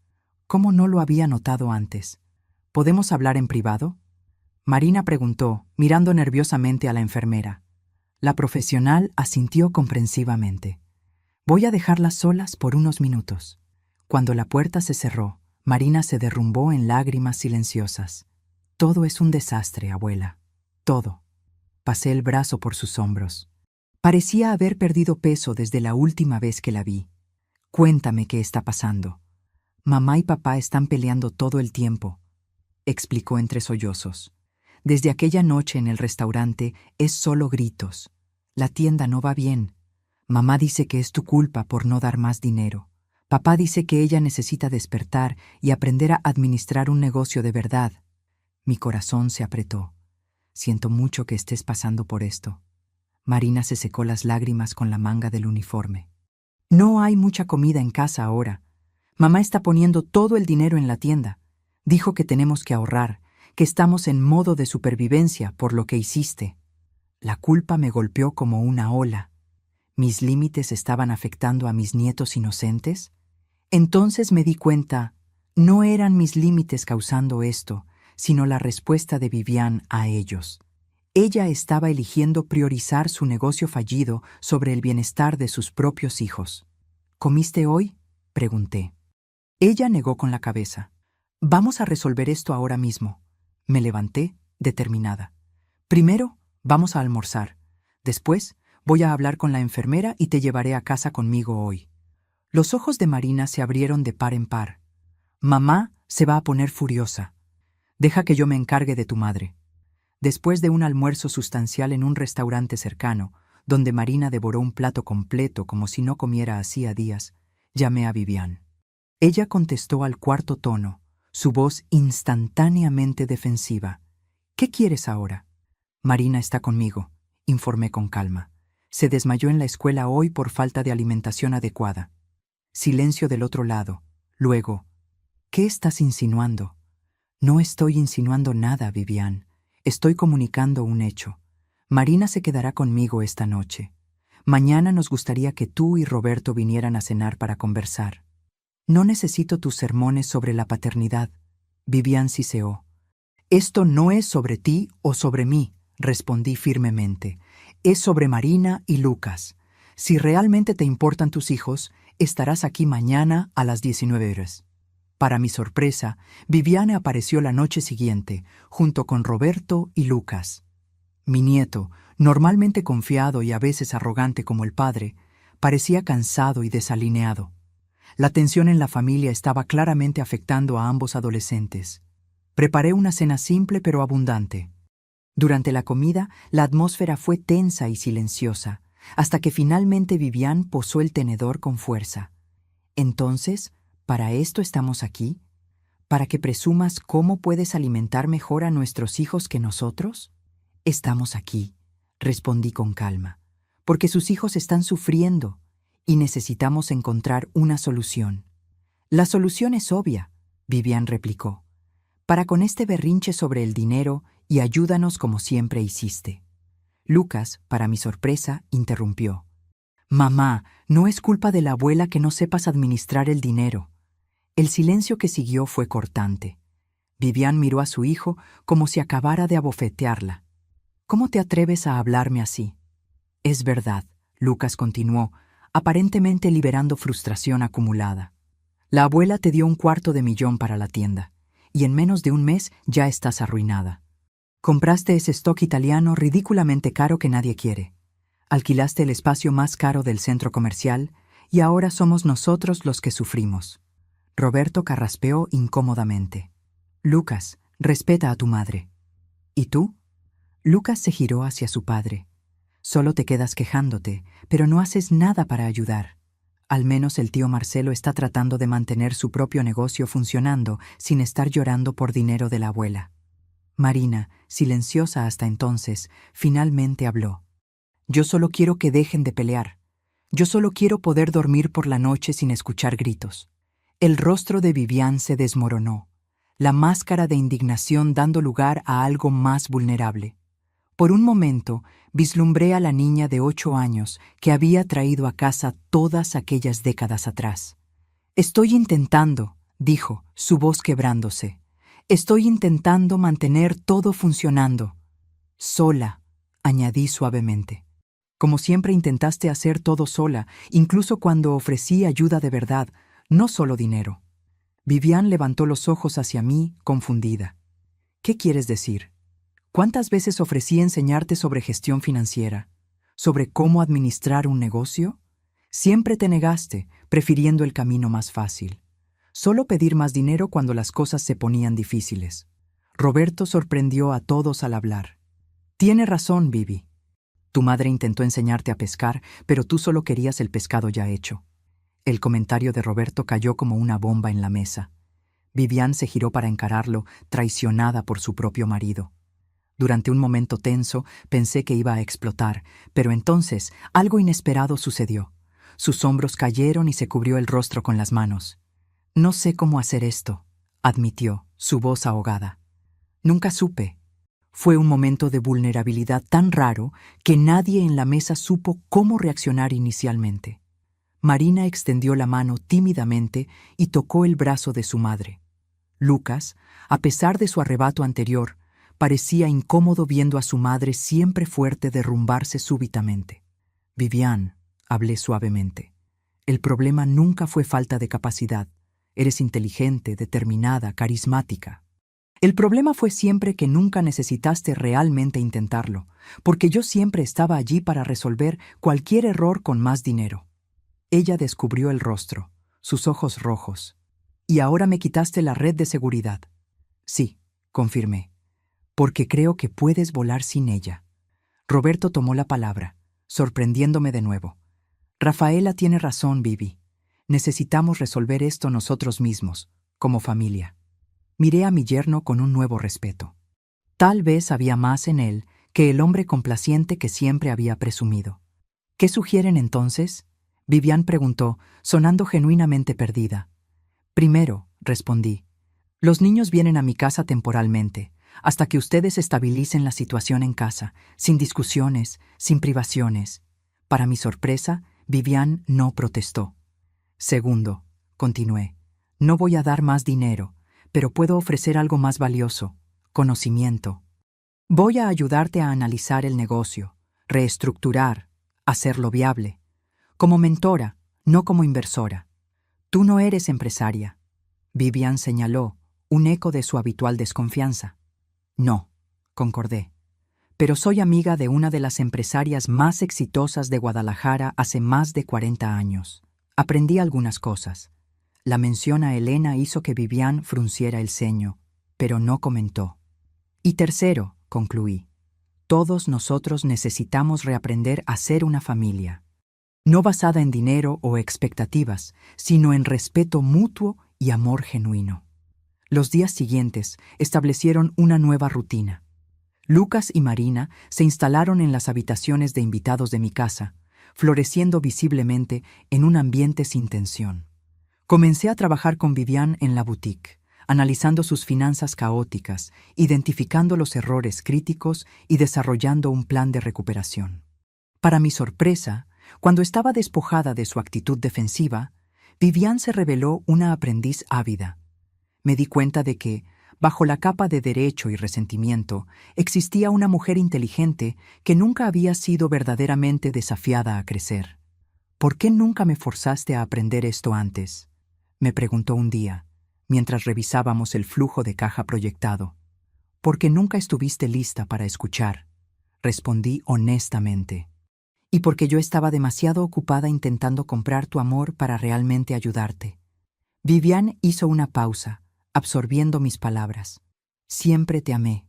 ¿Cómo no lo había notado antes? ¿Podemos hablar en privado?, Marina preguntó, mirando nerviosamente a la enfermera. La profesional asintió comprensivamente. Voy a dejarlas solas por unos minutos. Cuando la puerta se cerró, Marina se derrumbó en lágrimas silenciosas. Todo es un desastre, abuela. Todo. Pasé el brazo por sus hombros. Parecía haber perdido peso desde la última vez que la vi. Cuéntame qué está pasando. Mamá y papá están peleando todo el tiempo, explicó entre sollozos. Desde aquella noche en el restaurante es solo gritos. La tienda no va bien. Mamá dice que es tu culpa por no dar más dinero. Papá dice que ella necesita despertar y aprender a administrar un negocio de verdad. Mi corazón se apretó. Siento mucho que estés pasando por esto. Marina se secó las lágrimas con la manga del uniforme. No hay mucha comida en casa ahora. Mamá está poniendo todo el dinero en la tienda. Dijo que tenemos que ahorrar, que estamos en modo de supervivencia por lo que hiciste. La culpa me golpeó como una ola. ¿Mis límites estaban afectando a mis nietos inocentes? Entonces me di cuenta, no eran mis límites causando esto, sino la respuesta de Vivian a ellos. Ella estaba eligiendo priorizar su negocio fallido sobre el bienestar de sus propios hijos. ¿Comiste hoy?, pregunté. Ella negó con la cabeza. Vamos a resolver esto ahora mismo. Me levanté, determinada. Primero, vamos a almorzar. Después, voy a hablar con la enfermera y te llevaré a casa conmigo hoy. Los ojos de Marina se abrieron de par en par. Mamá se va a poner furiosa. Deja que yo me encargue de tu madre. Después de un almuerzo sustancial en un restaurante cercano, donde Marina devoró un plato completo como si no comiera hacía días, llamé a Vivian. Ella contestó al cuarto tono, su voz instantáneamente defensiva. ¿Qué quieres ahora? Marina está conmigo, informé con calma. Se desmayó en la escuela hoy por falta de alimentación adecuada. Silencio del otro lado. Luego, ¿qué estás insinuando? No estoy insinuando nada, Vivian. Estoy comunicando un hecho. Marina se quedará conmigo esta noche. Mañana nos gustaría que tú y Roberto vinieran a cenar para conversar. No necesito tus sermones sobre la paternidad. Vivian siseó. Esto no es sobre ti o sobre mí, respondí firmemente. Es sobre Marina y Lucas. Si realmente te importan tus hijos, estarás aquí mañana a las 19 horas. Para mi sorpresa, Viviane apareció la noche siguiente, junto con Roberto y Lucas. Mi nieto, normalmente confiado y a veces arrogante como el padre, parecía cansado y desalineado. La tensión en la familia estaba claramente afectando a ambos adolescentes. Preparé una cena simple pero abundante. Durante la comida, la atmósfera fue tensa y silenciosa, hasta que finalmente Vivian posó el tenedor con fuerza. Entonces, ¿para esto estamos aquí? ¿Para que presumas cómo puedes alimentar mejor a nuestros hijos que nosotros? Estamos aquí, respondí con calma, porque sus hijos están sufriendo y necesitamos encontrar una solución. La solución es obvia, Vivian replicó. Para con este berrinche sobre el dinero y ayúdanos como siempre hiciste. Lucas, para mi sorpresa, interrumpió. Mamá, no es culpa de la abuela que no sepas administrar el dinero. El silencio que siguió fue cortante. Vivian miró a su hijo como si acabara de abofetearla. ¿Cómo te atreves a hablarme así? Es verdad, Lucas continuó, aparentemente liberando frustración acumulada. La abuela te dio $250,000 para la tienda, y en menos de un mes ya estás arruinada. Compraste ese stock italiano ridículamente caro que nadie quiere. Alquilaste el espacio más caro del centro comercial, y ahora somos nosotros los que sufrimos. Roberto carraspeó incómodamente. Lucas, respeta a tu madre. ¿Y tú? Lucas se giró hacia su padre. Solo te quedas quejándote, pero no haces nada para ayudar. Al menos el tío Marcelo está tratando de mantener su propio negocio funcionando sin estar llorando por dinero de la abuela. Marina, silenciosa hasta entonces, finalmente habló. Yo solo quiero que dejen de pelear. Yo solo quiero poder dormir por la noche sin escuchar gritos. El rostro de Vivian se desmoronó, la máscara de indignación dando lugar a algo más vulnerable. Por un momento, vislumbré a la niña de 8 años que había traído a casa todas aquellas décadas atrás. Estoy intentando, dijo, su voz quebrándose. Estoy intentando mantener todo funcionando. Sola, añadí suavemente. Como siempre intentaste hacer todo sola, incluso cuando ofrecí ayuda de verdad, no solo dinero. Vivian levantó los ojos hacia mí, confundida. ¿Qué quieres decir? ¿Cuántas veces ofrecí enseñarte sobre gestión financiera? ¿Sobre cómo administrar un negocio? Siempre te negaste, prefiriendo el camino más fácil. Solo pedir más dinero cuando las cosas se ponían difíciles. Roberto sorprendió a todos al hablar. Tiene razón, Vivi. Tu madre intentó enseñarte a pescar, pero tú solo querías el pescado ya hecho. El comentario de Roberto cayó como una bomba en la mesa. Vivian se giró para encararlo, traicionada por su propio marido. Durante un momento tenso, pensé que iba a explotar, pero entonces algo inesperado sucedió. Sus hombros cayeron y se cubrió el rostro con las manos. No sé cómo hacer esto, admitió, su voz ahogada. Nunca supe. Fue un momento de vulnerabilidad tan raro que nadie en la mesa supo cómo reaccionar inicialmente. Marina extendió la mano tímidamente y tocó el brazo de su madre. Lucas, a pesar de su arrebato anterior, Parecía incómodo viendo a su madre siempre fuerte derrumbarse súbitamente. Vivian, hablé suavemente. El problema nunca fue falta de capacidad. Eres inteligente, determinada, carismática. El problema fue siempre que nunca necesitaste realmente intentarlo, porque yo siempre estaba allí para resolver cualquier error con más dinero. Ella descubrió el rostro, sus ojos rojos. Y ahora me quitaste la red de seguridad. Sí, confirmé, porque creo que puedes volar sin ella. Roberto tomó la palabra, sorprendiéndome de nuevo. Rafaela tiene razón, Vivi. Necesitamos resolver esto nosotros mismos, como familia. Miré a mi yerno con un nuevo respeto. Tal vez había más en él que el hombre complaciente que siempre había presumido. ¿Qué sugieren entonces? Vivian preguntó, sonando genuinamente perdida. Primero, respondí, los niños vienen a mi casa temporalmente, hasta que ustedes estabilicen la situación en casa, sin discusiones, sin privaciones. Para mi sorpresa, Vivian no protestó. Segundo, continué, no voy a dar más dinero, pero puedo ofrecer algo más valioso, conocimiento. Voy a ayudarte a analizar el negocio, reestructurar, hacerlo viable. Como mentora, no como inversora. Tú no eres empresaria. Vivian señaló, un eco de su habitual desconfianza. No, concordé. Pero soy amiga de una de las empresarias más exitosas de Guadalajara hace más de 40 años. Aprendí algunas cosas. La mención a Elena hizo que Vivian frunciera el ceño, pero no comentó. Y tercero, concluí, todos nosotros necesitamos reaprender a ser una familia. No basada en dinero o expectativas, sino en respeto mutuo y amor genuino. Los días siguientes establecieron una nueva rutina. Lucas y Marina se instalaron en las habitaciones de invitados de mi casa, floreciendo visiblemente en un ambiente sin tensión. Comencé a trabajar con Vivian en la boutique, analizando sus finanzas caóticas, identificando los errores críticos y desarrollando un plan de recuperación. Para mi sorpresa, cuando estaba despojada de su actitud defensiva, Vivian se reveló una aprendiz ávida. Me di cuenta de que, bajo la capa de derecho y resentimiento, existía una mujer inteligente que nunca había sido verdaderamente desafiada a crecer. ¿Por qué nunca me forzaste a aprender esto antes?, me preguntó un día, mientras revisábamos el flujo de caja proyectado. Porque nunca estuviste lista para escuchar, respondí honestamente. Y porque yo estaba demasiado ocupada intentando comprar tu amor para realmente ayudarte. Vivian hizo una pausa, absorbiendo mis palabras. Siempre te amé,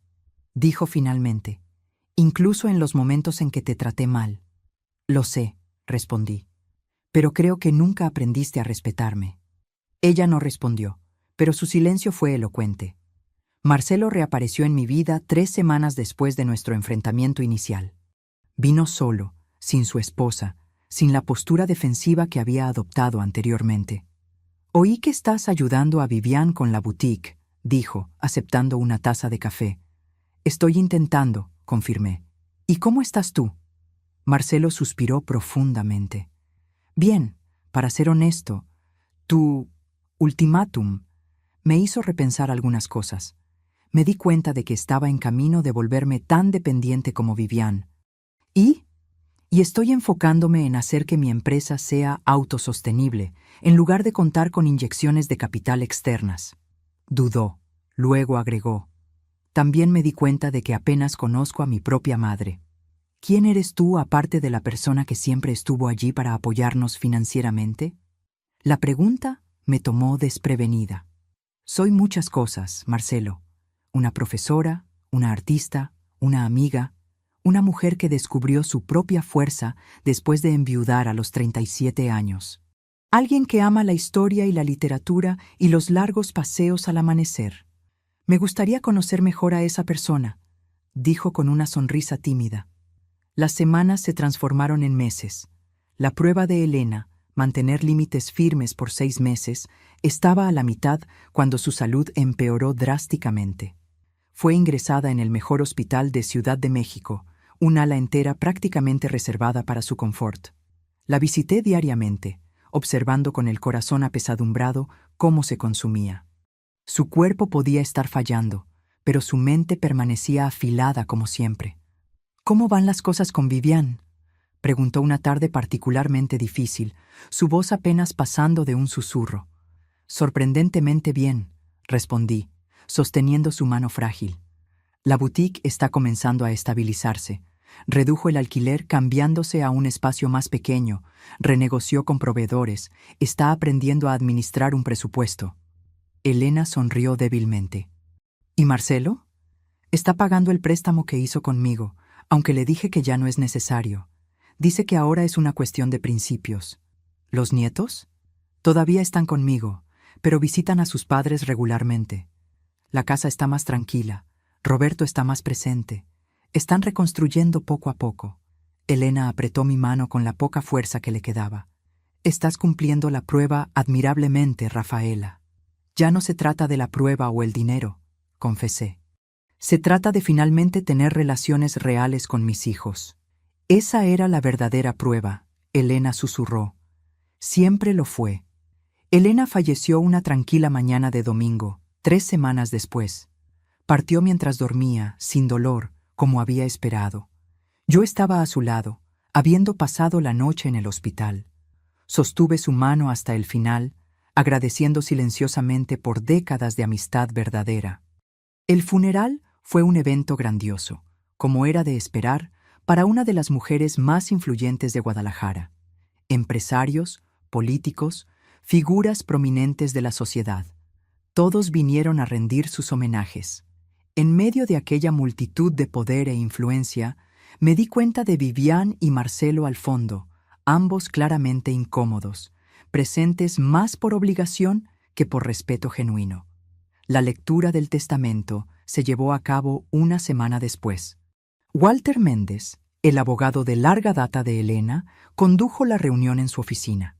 dijo finalmente, incluso en los momentos en que te traté mal. Lo sé, respondí, pero creo que nunca aprendiste a respetarme. Ella no respondió, pero su silencio fue elocuente. Marcelo reapareció en mi vida 3 semanas después de nuestro enfrentamiento inicial. Vino solo, sin su esposa, sin la postura defensiva que había adoptado anteriormente. Oí que estás ayudando a Vivian con la boutique, dijo, aceptando una taza de café. Estoy intentando, confirmé. ¿Y cómo estás tú? Marcelo suspiró profundamente. Bien, para ser honesto, tu ultimátum me hizo repensar algunas cosas. Me di cuenta de que estaba en camino de volverme tan dependiente como Vivian. Y estoy enfocándome en hacer que mi empresa sea autosostenible, en lugar de contar con inyecciones de capital externas. Dudó, luego agregó. También me di cuenta de que apenas conozco a mi propia madre. ¿Quién eres tú aparte de la persona que siempre estuvo allí para apoyarnos financieramente? La pregunta me tomó desprevenida. Soy muchas cosas, Marcelo. Una profesora, una artista, una amiga, una mujer que descubrió su propia fuerza después de enviudar a los 37 años. Alguien que ama la historia y la literatura y los largos paseos al amanecer. Me gustaría conocer mejor a esa persona, dijo con una sonrisa tímida. Las semanas se transformaron en meses. La prueba de Elena, mantener límites firmes por 6 meses, estaba a la mitad cuando su salud empeoró drásticamente. Fue ingresada en el mejor hospital de Ciudad de México, un ala entera prácticamente reservada para su confort. La visité diariamente, observando con el corazón apesadumbrado cómo se consumía. Su cuerpo podía estar fallando, pero su mente permanecía afilada como siempre. «¿Cómo van las cosas con Vivian?», preguntó una tarde particularmente difícil, su voz apenas pasando de un susurro. «Sorprendentemente bien», respondí, sosteniendo su mano frágil. «La boutique está comenzando a estabilizarse. Redujo el alquiler cambiándose a un espacio más pequeño, renegoció con proveedores, está aprendiendo a administrar un presupuesto». Elena sonrió débilmente. «¿Y Marcelo? Está pagando el préstamo que hizo conmigo, aunque le dije que ya no es necesario. Dice que ahora es una cuestión de principios». «¿Los nietos?» «Todavía están conmigo, pero visitan a sus padres regularmente. La casa está más tranquila, Roberto está más presente. Están reconstruyendo poco a poco». Elena apretó mi mano con la poca fuerza que le quedaba. «Estás cumpliendo la prueba admirablemente, Rafaela». «Ya no se trata de la prueba o el dinero», confesé. «Se trata de finalmente tener relaciones reales con mis hijos». «Esa era la verdadera prueba», Elena susurró. «Siempre lo fue». Elena falleció una tranquila mañana de domingo, 3 semanas después. Partió mientras dormía, sin dolor, como había esperado. Yo estaba a su lado, habiendo pasado la noche en el hospital. Sostuve su mano hasta el final, agradeciendo silenciosamente por décadas de amistad verdadera. El funeral fue un evento grandioso, como era de esperar, para una de las mujeres más influyentes de Guadalajara. Empresarios, políticos, figuras prominentes de la sociedad. Todos vinieron a rendir sus homenajes. En medio de aquella multitud de poder e influencia, me di cuenta de Vivian y Marcelo al fondo, ambos claramente incómodos, presentes más por obligación que por respeto genuino. La lectura del testamento se llevó a cabo una semana después. Walter Méndez, el abogado de larga data de Elena, condujo la reunión en su oficina.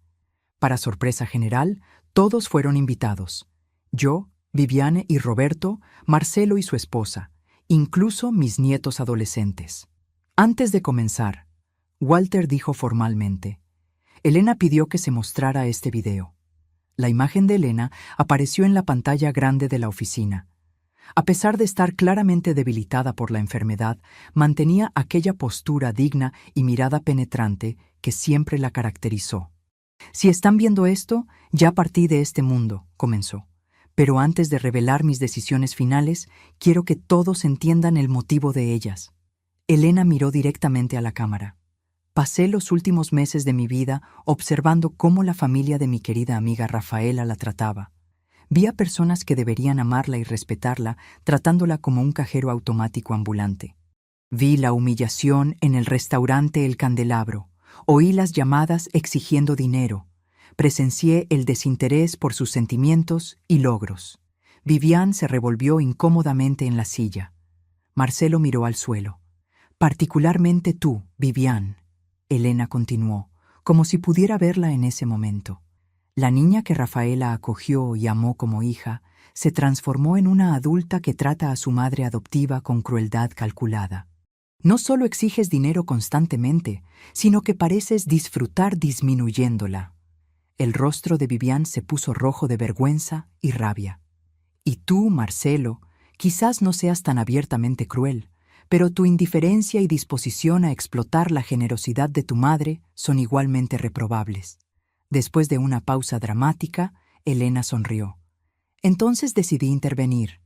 Para sorpresa general, todos fueron invitados. Yo, Viviane y Roberto, Marcelo y su esposa, incluso mis nietos adolescentes. Antes de comenzar, Walter dijo formalmente: «Elena pidió que se mostrara este video». La imagen de Elena apareció en la pantalla grande de la oficina. A pesar de estar claramente debilitada por la enfermedad, mantenía aquella postura digna y mirada penetrante que siempre la caracterizó. «Si están viendo esto, ya partí de este mundo», comenzó. «Pero antes de revelar mis decisiones finales, quiero que todos entiendan el motivo de ellas». Elena miró directamente a la cámara. «Pasé los últimos meses de mi vida observando cómo la familia de mi querida amiga Rafaela la trataba. Vi a personas que deberían amarla y respetarla, tratándola como un cajero automático ambulante. Vi la humillación en el restaurante El Candelabro. Oí las llamadas exigiendo dinero. Presencié el desinterés por sus sentimientos y logros. Vivian se revolvió incómodamente en la silla. Marcelo miró al suelo. «Particularmente tú, Vivian», Elena continuó, como si pudiera verla en ese momento. «La niña que Rafaela acogió y amó como hija se transformó en una adulta que trata a su madre adoptiva con crueldad calculada. No solo exiges dinero constantemente, sino que pareces disfrutar disminuyéndola». El rostro de Vivian se puso rojo de vergüenza y rabia. «Y tú, Marcelo, quizás no seas tan abiertamente cruel, pero tu indiferencia y disposición a explotar la generosidad de tu madre son igualmente reprobables». Después de una pausa dramática, Elena sonrió. Entonces decidí intervenir.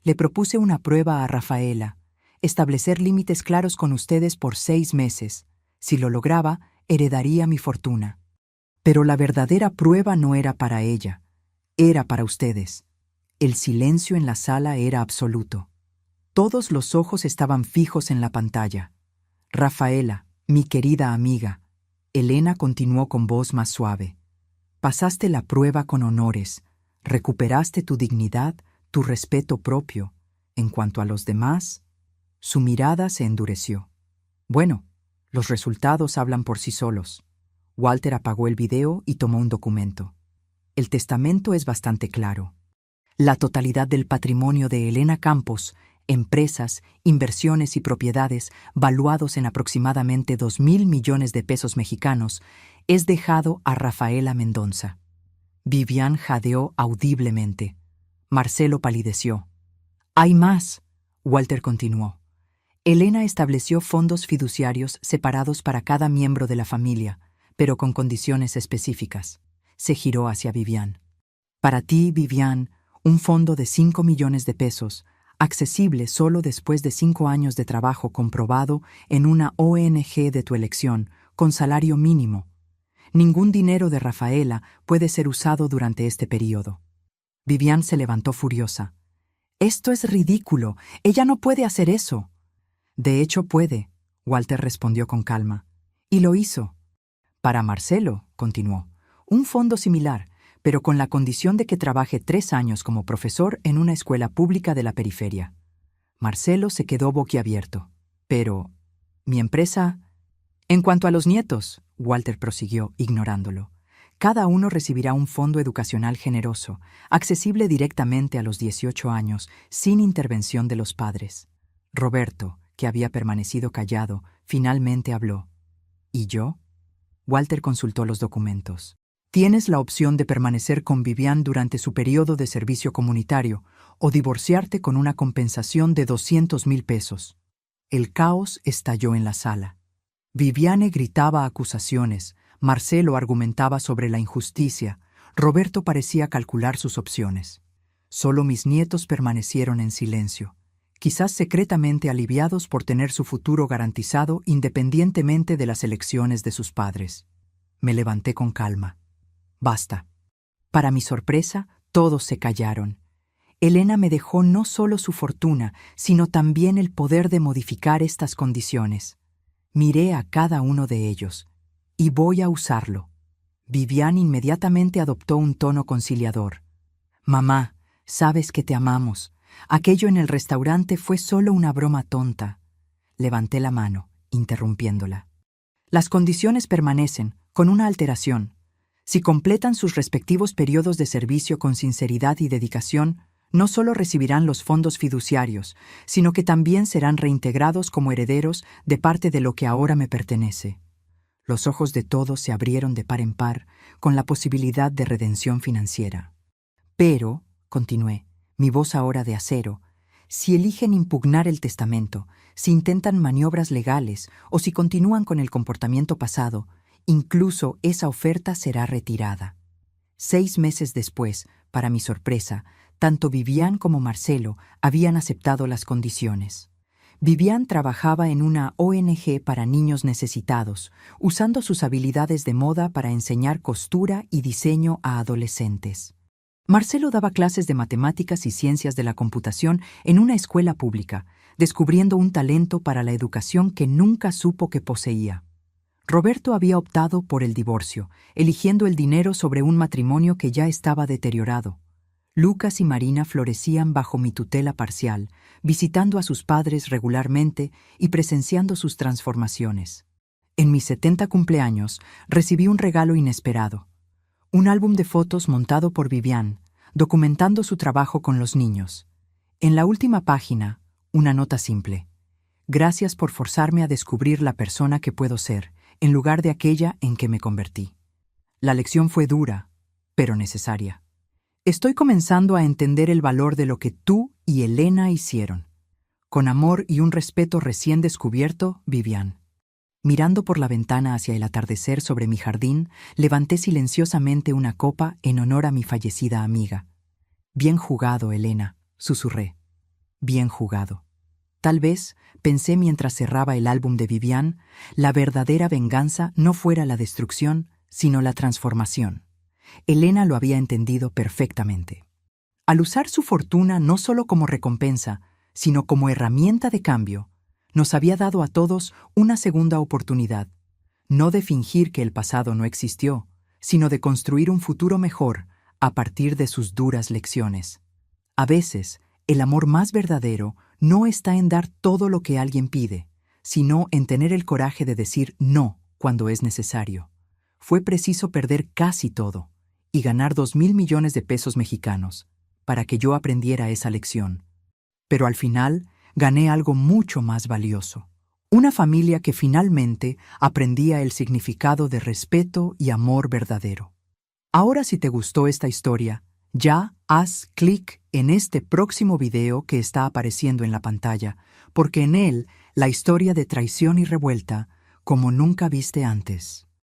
Le propuse una prueba a Rafaela, establecer límites claros con ustedes por 6 meses. Si lo lograba, heredaría mi fortuna. Pero la verdadera prueba no era para ella, era para ustedes. El silencio en la sala era absoluto. Todos los ojos estaban fijos en la pantalla. «Rafaela, mi querida amiga», Elena continuó con voz más suave, «pasaste la prueba con honores, recuperaste tu dignidad, tu respeto propio. En cuanto a los demás...». Su mirada se endureció. «Bueno, los resultados hablan por sí solos». Walter apagó el video y tomó un documento. «El testamento es bastante claro. La totalidad del patrimonio de Elena Campos, empresas, inversiones y propiedades valuados en aproximadamente 2.000 millones de pesos mexicanos, es dejado a Rafaela Mendonza». Vivian jadeó audiblemente. Marcelo palideció. Hay más, Walter continuó. Elena estableció fondos fiduciarios separados para cada miembro de la familia, pero con condiciones específicas. Se giró hacia Vivian. Para ti, Vivian, un fondo de 5 millones de pesos, accesible solo después de 5 años de trabajo comprobado en una ONG de tu elección, con salario mínimo. Ningún dinero de Rafaela puede ser usado durante este período. Vivian se levantó furiosa. Esto es ridículo. Ella no puede hacer eso. De hecho puede, Walter respondió con calma. Y lo hizo. Para Marcelo, continuó, un fondo similar, pero con la condición de que trabaje 3 años como profesor en una escuela pública de la periferia. Marcelo se quedó boquiabierto. Pero, ¿mi empresa? En cuanto a los nietos, Walter prosiguió, ignorándolo, cada uno recibirá un fondo educacional generoso, accesible directamente a los 18 años, sin intervención de los padres. Roberto, que había permanecido callado, finalmente habló. ¿Y yo? Walter consultó los documentos. Tienes la opción de permanecer con Vivian durante su periodo de servicio comunitario o divorciarte con una compensación de 200,000 pesos. El caos estalló en la sala. Viviane gritaba acusaciones, Marcelo argumentaba sobre la injusticia, Roberto parecía calcular sus opciones. Solo mis nietos permanecieron en silencio, quizás secretamente aliviados por tener su futuro garantizado independientemente de las elecciones de sus padres. Me levanté con calma. Basta. Para mi sorpresa, todos se callaron. Elena me dejó no solo su fortuna, sino también el poder de modificar estas condiciones. Miré a cada uno de ellos, y voy a usarlo. Vivian inmediatamente adoptó un tono conciliador. Mamá, sabes que te amamos. Aquello en el restaurante fue solo una broma tonta. Levanté la mano, interrumpiéndola. Las condiciones permanecen, con una alteración. Si completan sus respectivos periodos de servicio con sinceridad y dedicación, no solo recibirán los fondos fiduciarios, sino que también serán reintegrados como herederos de parte de lo que ahora me pertenece. Los ojos de todos se abrieron de par en par con la posibilidad de redención financiera. Pero, continué, mi voz ahora de acero, si eligen impugnar el testamento, si intentan maniobras legales o si continúan con el comportamiento pasado, incluso esa oferta será retirada. 6 meses después, para mi sorpresa, tanto Vivian como Marcelo habían aceptado las condiciones. Vivian trabajaba en una ONG para niños necesitados, usando sus habilidades de moda para enseñar costura y diseño a adolescentes. Marcelo daba clases de matemáticas y ciencias de la computación en una escuela pública, descubriendo un talento para la educación que nunca supo que poseía. Roberto había optado por el divorcio, eligiendo el dinero sobre un matrimonio que ya estaba deteriorado. Lucas y Marina florecían bajo mi tutela parcial, visitando a sus padres regularmente y presenciando sus transformaciones. En mis 70 cumpleaños recibí un regalo inesperado. Un álbum de fotos montado por Vivian, documentando su trabajo con los niños. En la última página, una nota simple. Gracias por forzarme a descubrir la persona que puedo ser, en lugar de aquella en que me convertí. La lección fue dura, pero necesaria. Estoy comenzando a entender el valor de lo que tú y Elena hicieron. Con amor y un respeto recién descubierto, Vivian. Mirando por la ventana hacia el atardecer sobre mi jardín, levanté silenciosamente una copa en honor a mi fallecida amiga. Bien jugado, Elena, susurré. Bien jugado. Tal vez, pensé mientras cerraba el álbum de Vivian, la verdadera venganza no fuera la destrucción, sino la transformación. Elena lo había entendido perfectamente. Al usar su fortuna no solo como recompensa, sino como herramienta de cambio, nos había dado a todos una segunda oportunidad, no de fingir que el pasado no existió, sino de construir un futuro mejor a partir de sus duras lecciones. A veces, el amor más verdadero no está en dar todo lo que alguien pide, sino en tener el coraje de decir no cuando es necesario. Fue preciso perder casi todo y ganar 2,000 millones de pesos mexicanos para que yo aprendiera esa lección. Pero al final gané algo mucho más valioso. Una familia que finalmente aprendía el significado de respeto y amor verdadero. Ahora, si te gustó esta historia, Ya haz clic en este próximo video que está apareciendo en la pantalla, porque en él la historia de traición y revuelta como nunca viste antes.